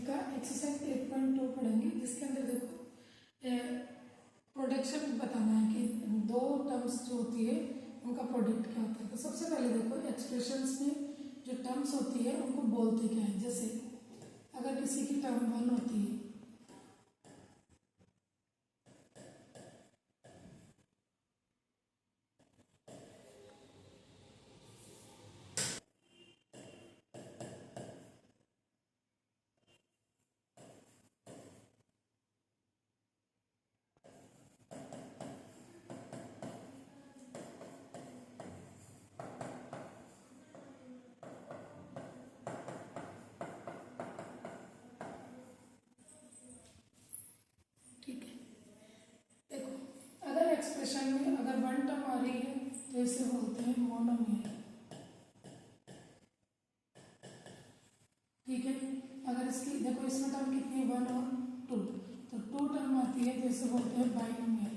का एक्सरसाइज 8.2 पढ़ेंगे, जिसके अंदर देखो प्रोडक्शन बताना है कि दो टर्म्स जो होती है उनका प्रोडक्ट क्या होता है। तो सबसे पहले देखो एक्सप्रेशंस में जो टर्म्स होती है उनको बोलते क्या है। जैसे अगर किसी की टर्म 1 होती है, ठीक है। देखो अगर एक्सप्रेशन में अगर वन टर्म आ रही है तो इसे बोलते हैं मोनोमियल, ठीक है। अगर इसकी देखो इसमें टर्म कितनी 1 और 2, तो 2 टर्म आती है तो इसे बोलते हैं बाइनोमियल।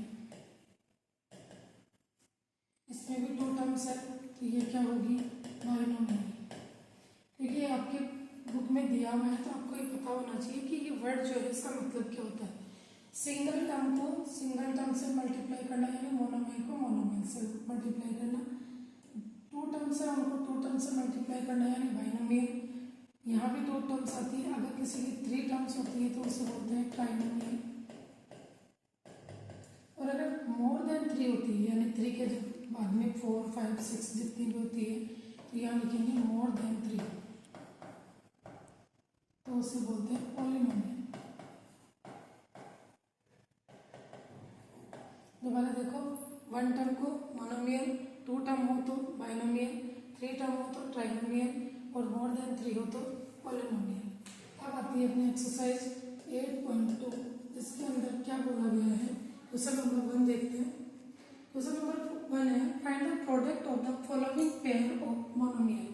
इसमें भी 2 टर्म्स है तो ये क्या होगी, बाइनोमियल। क्योंकि आपके बुक में दिया हुआ है तो आपको ये पता होना चाहिए कि ये वर्ड जो है इसका मतलब क्या होता है। सिंगल टर्म को सिंगल टर्म से मल्टीप्लाई करना, यानी मोनोमियल को मोनोमियल से मल्टीप्लाई करना। 2 टर्म्स है उनको 2 टर्म से मल्टीप्लाई करना, यानी बाइनोमियल। यहाँ भी 2 टर्म्स आती है। अगर किसी की 3 टर्म्स होती है तो उसे बोलते हैं ट्राइनोमियल। और अगर मोर देन 3 होती है, यानी 3 के बाद में 4, 5, 6 जितनी भी होती है तो यहाँ लिखेंगे मोर देन 3, तो उसे बोलते हैं पॉलिनोमियल। दोबारा देखो, 1 टर्म को मोनोमियल, 2 टर्म हो तो बाइनोमियल, 3 टर्म हो तो ट्राइनोमियल और मोर देन 3 हो तो पॉलिनोमियल। अब आती है अपनी एक्सरसाइज 8.2, जिसके अंदर क्या बोला गया है। क्वेश्चन नंबर 1 देखते हैं। क्वेश्चन नंबर 1 है, find the product of the following pair of monomial,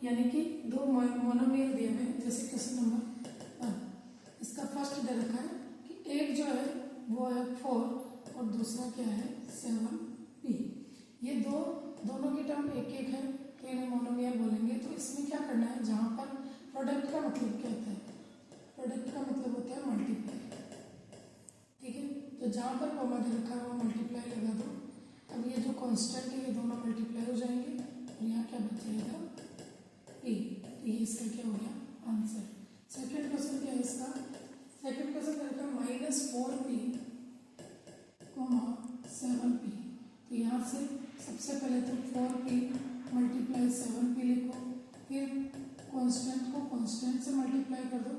यानी कि 2 मोनोमियल दिए हुए हैं। जैसे क्वेश्चन नंबर 1, इसका फर्स्ट दे रखा है कि एक जो है वो है 4 और दूसरा क्या है 7p। ये दोनों की टर्म एक एक है तो इन्हें मोनोमियल बोलेंगे। तो इसमें क्या करना है, जहाँ पर प्रोडक्ट का मतलब क्या होता है, प्रोडक्ट का मतलब होता है मल्टीप्लाई, ठीक है। तो जहाँ पर कॉमा दे रखा है वो मल्टीप्लाई लगा दो। अब ये जो कांस्टेंट है ये दोनों मल्टीप्लाई हो जाएंगे और यहाँ क्या बच जाएगा p। तो ये इसका क्या हो गया आंसर। सेकेंड क्वेश्चन क्या है इसका, सेकेंड क्वेश्चन दे रखा है -4p, 7p। तो यहाँ से सबसे पहले तो 4p मल्टीप्लाई 7p लिखो, फिर कांस्टेंट को कांस्टेंट से मल्टीप्लाई कर दो,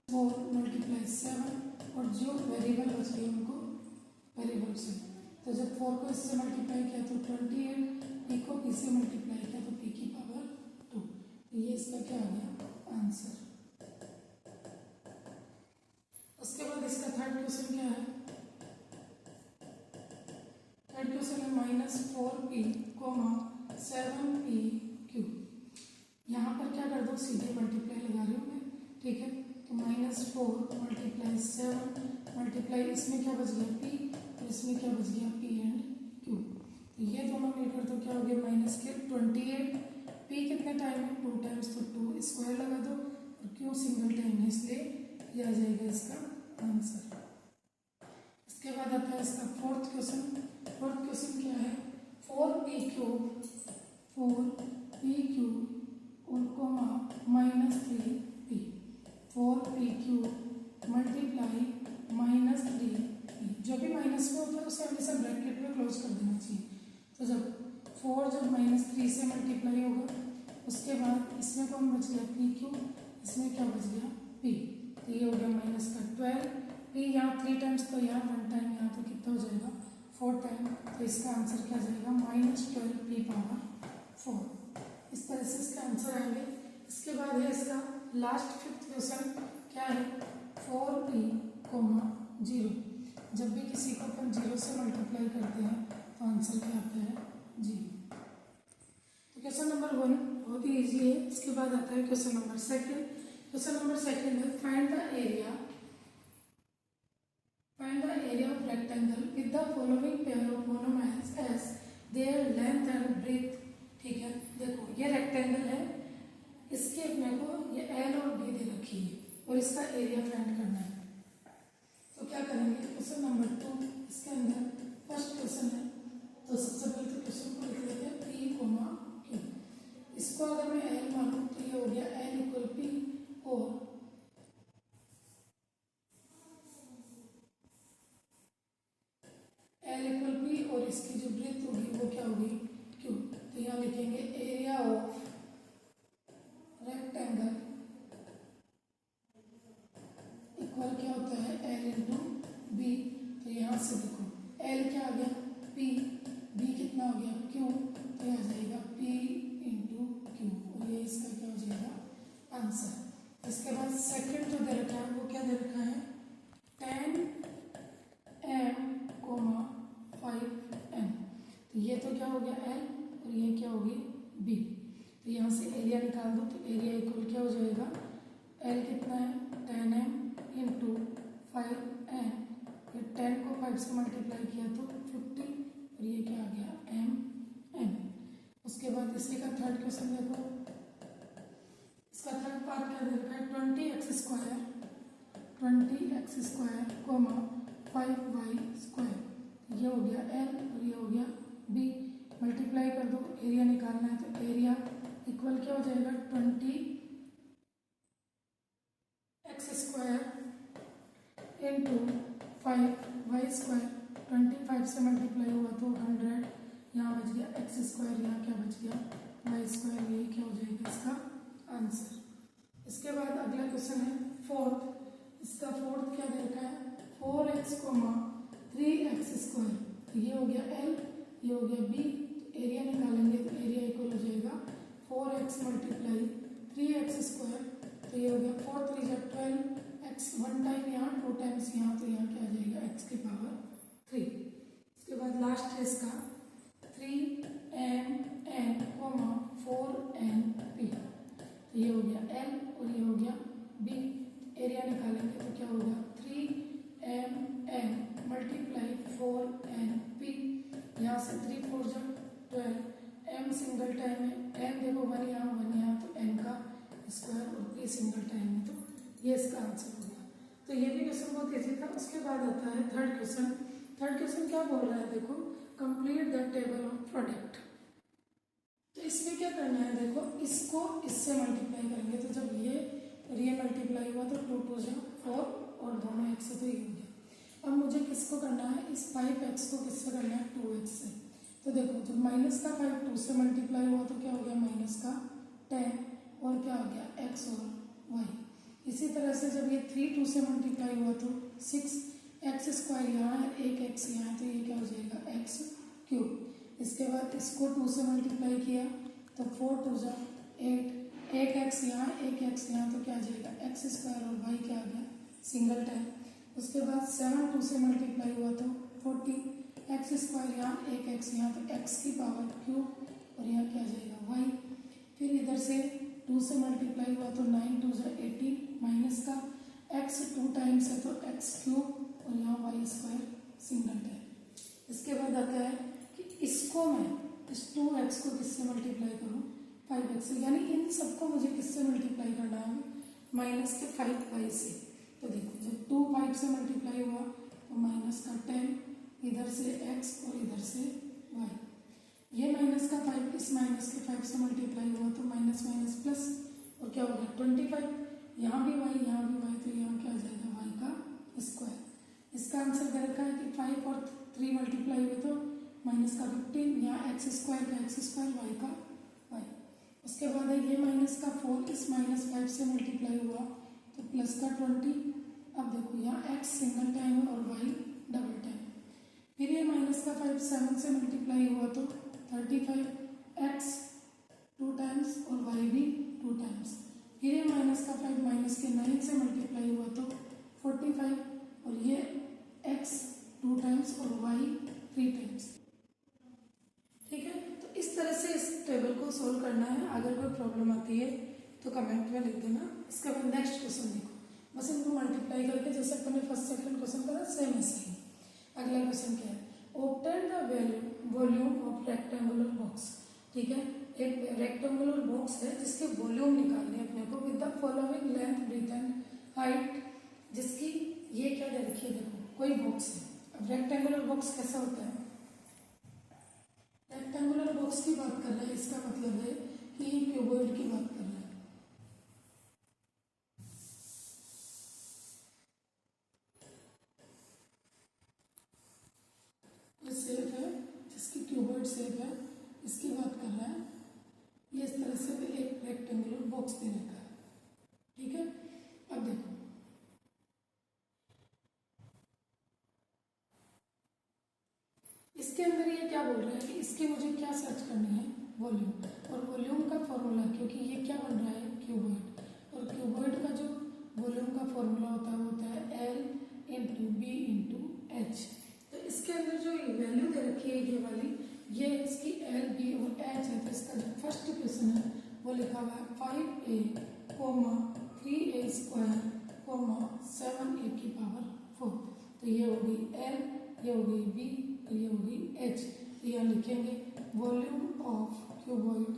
4 मल्टीप्लाई 7, और जो वेरिएबल बच गए उनको वेरिएबल से। तो जब 4 को इससे मल्टीप्लाई किया तो 28, p को p से मल्टीप्लाई किया तो p की पावर 2। तो ये इसका क्या आ गया आंसर। उसके बाद इसका थर्ड क्वेश्चन क्या है, थर्ड क्वेश्चन है -4p, 7pq। यहाँ पर क्या कर दो, सीधे मल्टीप्लाई लगा रही हूँ मैं, ठीक है। तो -4 मल्टीप्लाई 7 मल्टीप्लाई इसमें क्या बच गया p और इसमें क्या बच गया p एंड q। तो ये दोनों मिलकर तो क्या हो गया माइनस के 28। p कितने टाइम है 2 टाइम्स, तो 2 स्क्वायर लगा दो, और q सिंगल टाइम है इसलिए ये आ जाएगा इसका आंसर। इसके बाद आता है इसका फोर्थ क्वेश्चन। फोर्थ क्वेश्चन क्या है, 4p³ और coma -3p, 4p³ multiply -3p। जो भी माइनस में होता है उसे हमेशा ब्रैकेट में क्लोज कर देना चाहिए। तो जब 4 जब -3 से मल्टीप्लाई होगा, उसके बाद इसमें कौन बच गया p³, इसमें क्या बच गया p। तो ये हो गया -12, p यहाँ 3 टाइम्स तो यहाँ 1 टाइम, यहाँ तो कितना हो जाएगा 4 टाइम। तो इसका आंसर क्या जाएगा -12p⁴। इस तरह से इसका आंसर आएंगे। इसके बाद है इसका लास्ट फिफ्थ क्वेश्चन क्या है, 4p, 0। जब भी किसी को अपन 0 से मल्टीप्लाई करते हैं तो आंसर क्या आता है 0। तो क्वेश्चन नंबर 1 बहुत ही ईजी है। इसके बाद आता है question number second. Question number second है, find the area of rectangle with the following pair of monomers as their length and breadth। ठीक है, देखो ये रेक्टेंगल है, इसके अपने को ये L और B दे रखी है, और इसका एरिया फाइंड करना है। तो क्या करेंगे, क्वेश्चन नंबर 2 इसके अंदर फर्स्ट क्वेश्चन है। तो सबसे पहले तो क्वेश्चन को लिख लेते हैं P, Q। इसको अगर मैं L मानूं तो ये हो गया L इक्वल P और L इक्वल P और इसकी जो ब्रेथ होगी वो क्या होगी, Q। तो यहाँ लिखेंगे एरिया ऑफ रेक्टेंगल इक्वल क्या होता है L इंटू B। तो यहाँ से देखो L क्या आ गया P, B कितना हो गया Q। तो यह आ जाएगा P इंटू Q और ये इसका क्या हो जाएगा आंसर। इसके बाद सेकंड जो दे रखा है वो क्या दे रखा है 10m, 5n। तो ये तो क्या हो गया L और ये क्या होगी B। तो यहाँ से एरिया निकाल दो तो एरिया इक्वल क्या हो जाएगा L कितना है 10m इंटू 5n। फिर 10 को 5 से मल्टीप्लाई किया तो 50 और ये क्या आ गया m। उसके बाद इसी का थर्ड क्वेश्चन देखो, इसका थर्ड पार्ट क्या दे रखा है 20x स्क्वायर 5y स्क्वायर। ये हो गया L और ये हो गया B। मल्टीप्लाई कर दो, एरिया निकालना है तो एरिया इक्वल क्या हो जाएगा 20x square into 5y square. 25 से मल्टीप्लाई हुआ तो 100, यहाँ बच गया x स्क्वायर, यहाँ क्या बच गया y स्क्वायर। यही क्या हो जाएगा इसका आंसर। इसके बाद अगला क्वेश्चन है फोर्थ। इसका फोर्थ क्या दे रखा है 4x, 3x स्क्वायर। ये हो गया L, ये हो गया B। एरिया निकालेंगे तो एरिया इक्वल हो जाएगा 4x मल्टीप्लाई 3x स्क्वायर। तो ये हो गया 4 3 जा 12x, 1 टाइम यहाँ 2 टाइम्स यहाँ, तो यहाँ क्या आ जाएगा x की पावर 3। इसके बाद लास्ट है इसका 3mn, 4np। तो ये हो गया L और ये हो गया B। एरिया निकालेंगे तो क्या होगा 3mn मल्टीप्लाई 4np। यहाँ से 3 4 जा 12, m सिंगल टाइम है, m देखो 1 यहाँ तो n का स्क्वायर और p सिंगल टाइम है, तो ये इसका आंसर हो गया। तो ये भी क्वेश्चन बहुत ईजी था। उसके बाद आता है थर्ड क्वेश्चन। थर्ड क्वेश्चन क्या बोल रहा है देखो, complete the table of product. तो इसमें क्या करना है देखो, इसको इससे मल्टीप्लाई करेंगे तो जब ये और ये मल्टीप्लाई हुआ तो 2 2 जा 4 और दोनों x से तो ये हो गया। अब मुझे किसको करना है, इस 5x को किससे करना है 2x से। तो देखो जब माइनस का 5 2 से मल्टीप्लाई हुआ तो क्या हो गया माइनस का 10 और क्या हो गया x और y। इसी तरह से जब ये 3 2 से मल्टीप्लाई हुआ तो 6x स्क्वायर यहाँ है, 1x यहाँ है, तो ये क्या हो जाएगा x क्यूब। इसके बाद इसको 2 से मल्टीप्लाई किया तो 4 2 जा 8, 1x यहाँ 1x यहाँ, तो क्या आ जाएगा x स्क्वायर और y क्या आ गया सिंगल टाइम। उसके बाद 7 2 से मल्टीप्लाई हुआ तो 40, x स्क्वायर यहाँ 1x यहाँ, तो x की पावर क्यूब और यहाँ क्या आ जाएगा y। फिर इधर से 2 से मल्टीप्लाई हुआ तो 9 2 जा 18, माइनस का x 2 टाइम्स है तो x क्यूब और यहाँ y स्क्वायर सिंगल टाइम। इसके बाद आता है कि इसको मैं इस 2x को किससे मल्टीप्लाई करूँ 5x से, यानी इन सबको मुझे किससे मल्टीप्लाई करना है माइनस के 5y से। तो देखो जब 2 5 से मल्टीप्लाई हुआ तो माइनस का 10, इधर से x और इधर से y। ये माइनस का 5 इस माइनस के 5 से मल्टीप्लाई हुआ तो माइनस माइनस प्लस और क्या हो गया 25, यहाँ भी y यहाँ भी y, तो यहाँ क्या आ जाएगा y का स्क्वायर। इसका आंसर दे रखा है कि 5 और 3 मल्टीप्लाई हुए तो माइनस का 15, यहाँ x स्क्वायर का x स्क्वायर y का y। उसके बाद है ये माइनस का 4 इस माइनस 5 से मल्टीप्लाई हुआ तो प्लस का 20। अब देखो यहाँ x सिंगल टाइम है और y डबल टाइम। फिर ये माइनस का 5 7 से मल्टीप्लाई हुआ तो 35, x 2 टाइम्स और y भी 2 टाइम्स। फिर ये माइनस का 5 माइनस के 9 से मल्टीप्लाई हुआ तो 45 और ये x 2 टाइम्स और y 3 टाइम्स। ठीक है, तो इस तरह से इस टेबल को सोल्व करना है। अगर कोई प्रॉब्लम आती है तो कमेंट में लिख देना। इसके बाद नेक्स्ट क्वेश्चन देखो, बस इनको मल्टीप्लाई करके जैसे अपने फर्स्ट सेकंड क्वेश्चन करा सेम ऐसे ही। अगला क्वेश्चन क्या है, obtain the volume of rectangular box. ठीक है, एक रेक्टेंगुलर बॉक्स है जिसके वॉल्यूम निकालने अपने को with the following length breadth and height. Right, जिसकी ये क्या दे रखी है, देखो कोई बॉक्स है। अब रेक्टेंगुलर बॉक्स कैसा होता है, रेक्टेंगुलर बॉक्स की बात कर रहे हैं, इसका मतलब है कि ये क्यूबॉइड की बात कर रहे हैं। ये शेप है जिसकी क्यूबॉइड शेप है, इसकी बात कर रहा है। ये इस तरह से एक रेक्टेंगुलर बॉक्स दे रखा है, ठीक है। अब देखो इसके अंदर ये क्या बोल रहा है कि इसकी मुझे क्या सर्च करनी है, वॉल्यूम, और वॉल्यूम का फॉर्मूला, क्योंकि ये क्या बन रहा है, क्यूबॉइड, और क्यूबॉइड का जो वॉल्यूम का फॉर्मूला होता है वो होता है L into B into H. तो इसके अंदर जो वैल्यू दे रखी है ये वाली, ये इसकी L, B और H है। तो इसका जो फर्स्ट क्वेश्चन है वो लिखा हुआ है 5a, 3a स्क्वायर, 7a की पावर 4। तो ये होगी L, ये होगी B, ये होगी H। तो यहाँ लिखेंगे वॉल्यूम ऑफ क्यूबॉइड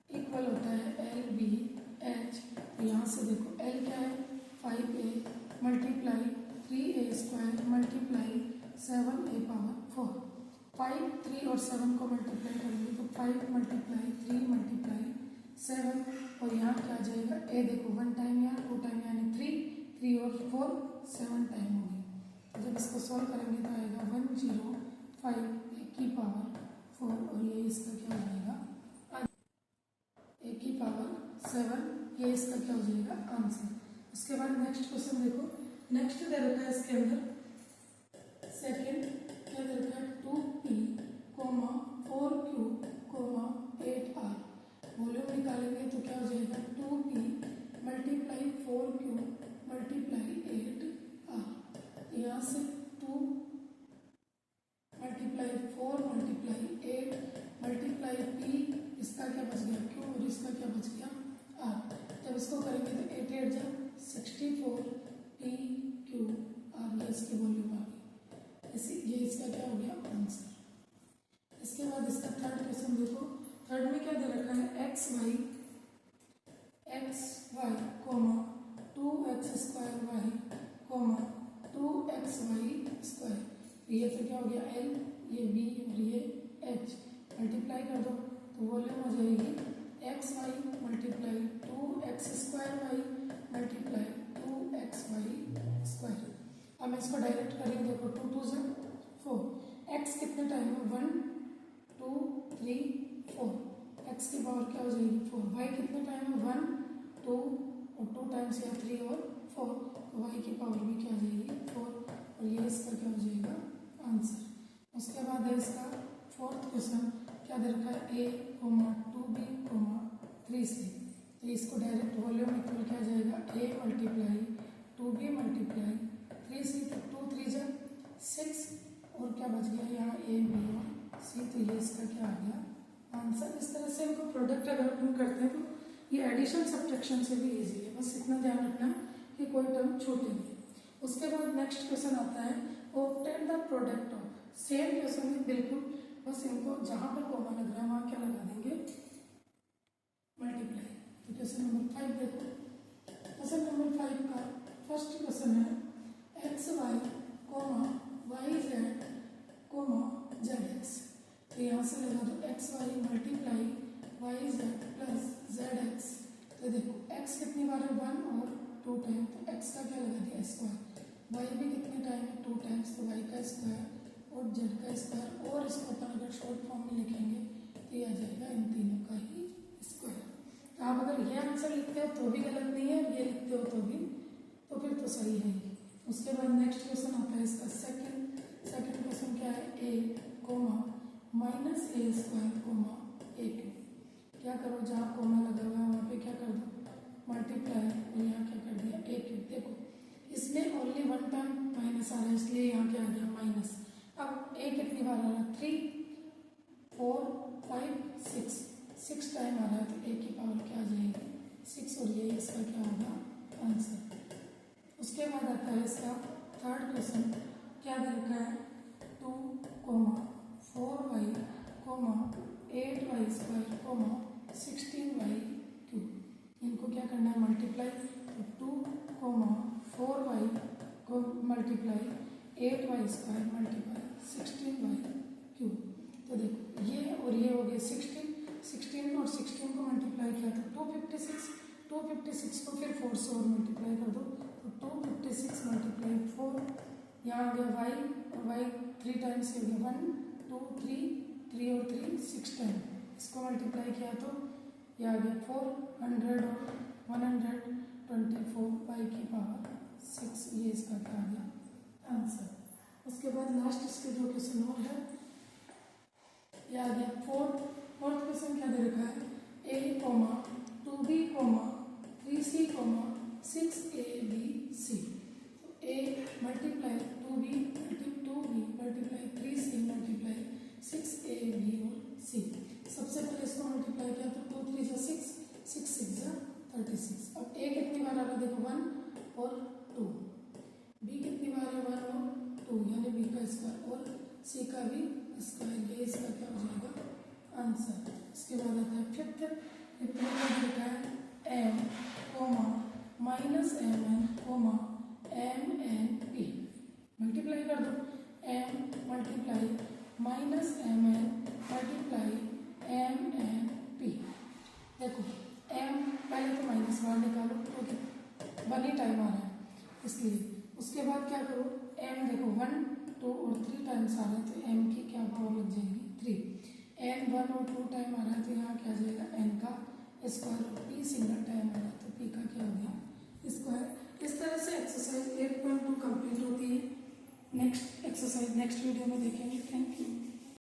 इक्वल होता है LBH। तो यहाँ से देखो L क्या है, 5a multiply 3a square multiply 7a power 4। 5, 3 और 7 को मल्टीप्लाई करेंगे तो 5 मल्टीप्लाई 3 मल्टीप्लाई 7, और यहाँ क्या आ जाएगा, a देखो 1 टाइम यहाँ, 2 टाइम यानी 3 और 4 7 टाइम होगी। तो जब इसको सॉल्व करेंगे तो आएगा 105 a की पावर 4, और ये इसका क्या हो जाएगा, a की पावर 7, ये इसका क्या हो जाएगा, आंसर। उसके बाद नेक्स्ट क्वेश्चन देखो, नेक्स्ट दे रखा है इसके अंदर सेकंड क्या दे रखा है, 2p, 4q, 8r। वॉल्यूम निकालेंगे तो क्या हो जाएगा, 2p multiply 4q multiply 8r। यहाँ से 2 मल्टीप्लाई 4 मल्टीप्लाई 8 मल्टीप्लाई p, इसका क्या बच गया q और इसका क्या बच गया r। जब इसको करेंगे तो 8 8 जब 64 p q r, ये इसकी वॉल्यूम आ गई। ये इसका क्या हो गया, आंसर। इसके बाद इसका थर्ड क्वेश्चन देखो, थर्ड में क्या दे रखा है, x y 2x square y 2xy square. ये फिर क्या हो गया, L, ये B और ये H, मल्टीप्लाई कर दो तो वॉल्यूम हो जाएगी xy multiply 2x square y multiply 2xy square. अब मैं इसको डायरेक्ट करेंगे, देखो 2 2 से 4, x कितने टाइम में, 1 2 3 4, x की पावर क्या हो जाएगी 4, y कितने टाइम में 1 2 और 2 टाइम्स या 3 और 4, तो y की पावर भी क्या हो जाएगी 4, और ये इसका क्या हो जाएगा, आंसर। उसके बाद है इसका फोर्थ क्वेश्चन, क्या दे रखा है, a, 2b, 3c। तो इसको डायरेक्ट वॉल्यूम इक्वल क्या जाएगा, a multiply 2b multiply 3c, तो 2 3 जा 6, और क्या बच गया यहाँ a b और c। तो ये इसका क्या आ गया, आंसर। इस तरह से इनको प्रोडक्ट अगर हम करते हैं तो ये एडिशन सब्ट्रैक्शन से भी इजी है, बस इतना ध्यान रखना कि कोई टर्म छूटे नहीं। उसके बाद नेक्स्ट क्वेश्चन आता है, obtain the product of, same question है बिल्कुल, बस इनको जहाँ पर कॉमा लग रहा है वहाँ क्या लगा देंगे, मल्टीप्लाई। तो क्वेश्चन नंबर 5 देखो, क्वेश्चन नंबर 5 का फर्स्ट क्वेश्चन है X Y Y Z Z X. तो यहाँ से लगा दो X Y multiply Y Z plus Z X. तो देखो एक्स कितनी बार है, 1 और 2 टाइम, तो एक्स का क्या लगा दिया स्क्वायर, वाई भी कितने टाइम है 2 टाइम्स, तो वाई का स्क्वायर और जेड का स्क्वायर, और इसको अपन अगर शॉर्ट फॉर्म में लिखेंगे तो ये आ जाएगा इन तीनों का ही स्क्वायर। आप अगर ये आंसर लिखते हो तो भी गलत नहीं है, ये लिखते हो तो फिर तो सही है। उसके बाद नेक्स्ट क्वेश्चन आता है इसका सेकंड क्वेश्चन क्या है, a minus A square A cube. क्या करो, जहाँ कोमा लगा हुआ है वहाँ पे क्या कर दो, मल्टीप्लाई, और यहाँ क्या कर दिया ए क्यूब। देखो इसमें ओनली 1 टाइम माइनस आ रहा है, इसलिए यहाँ क्या आ गया माइनस। अब ए कितनी बार आ रहा है, 3 4 5 6 टाइम आ रहा है, तो ए की पावर क्या आ जाएगी 6, और ये इसका क्या होगा, आंसर। उसके बाद आता है इसका थर्ड क्वेश्चन, क्या दे रखा है, 2 4y 8y square 16y cube. इनको क्या करना है, मल्टीप्लाई। तो और मल्टीप्लाई 8y² मल्टीप्लाई 16y³। तो देखो ये और ये हो गए 16 और 16 को मल्टीप्लाई किया तो 256 को फिर 4 से और मल्टीप्लाई कर दो तो 256 मल्टीप्लाई 4, यहाँ आ गया y और y 3 टाइम्स हो गया 1 2 3 और 3 6 टाइम, इसको मल्टीप्लाई किया तो ये आ गया 400 और 124 y⁴ ये इसका क्या आ गया आंसर। उसके बाद लास्ट इसके जो क्वेश्चन और है ये आ गया फोर्थ क्वेश्चन क्या दे रखा है a, 2b, 3c, 6abc। तो a multiply 2b multiply 3c multiply 6ab और c। सबसे पहले इसको मल्टीप्लाई किया तो 2 3 6 6 6 36। अब a कितनी बार आ रहा है देखो 1 और 2, b कितनी बार है 1 और 2 यानी b का स्क्वायर और c का भी स्क्वायर, ये इसका क्या हो जाएगा आंसर। इसके बाद आता है फिफ्थ, ये प्रॉब्लम लिखा है m, -mn, mnp। मल्टीप्लाई कर दो m multiply -mn multiply mnp। देखो m पहले तो माइनस बाहर निकालो क्योंकि 1 ही टाइम आ रहा है इसलिए। उसके बाद क्या करो m देखो 1 2 और 3 टाइम्स आ रहा है तो m की क्या पावर लग जाएगी 3। n 1 और 2 टाइम आ रहा है तो यहाँ क्या आ जाएगा n का स्क्वायर और p सिंगल टाइम आ रहा है तो p का क्या हो गया स्क्वायर। इस तरह से एक्सरसाइज 8.2 कंप्लीट होती है। नेक्स्ट एक्सरसाइज नेक्स्ट वीडियो में देखेंगे। Thank you.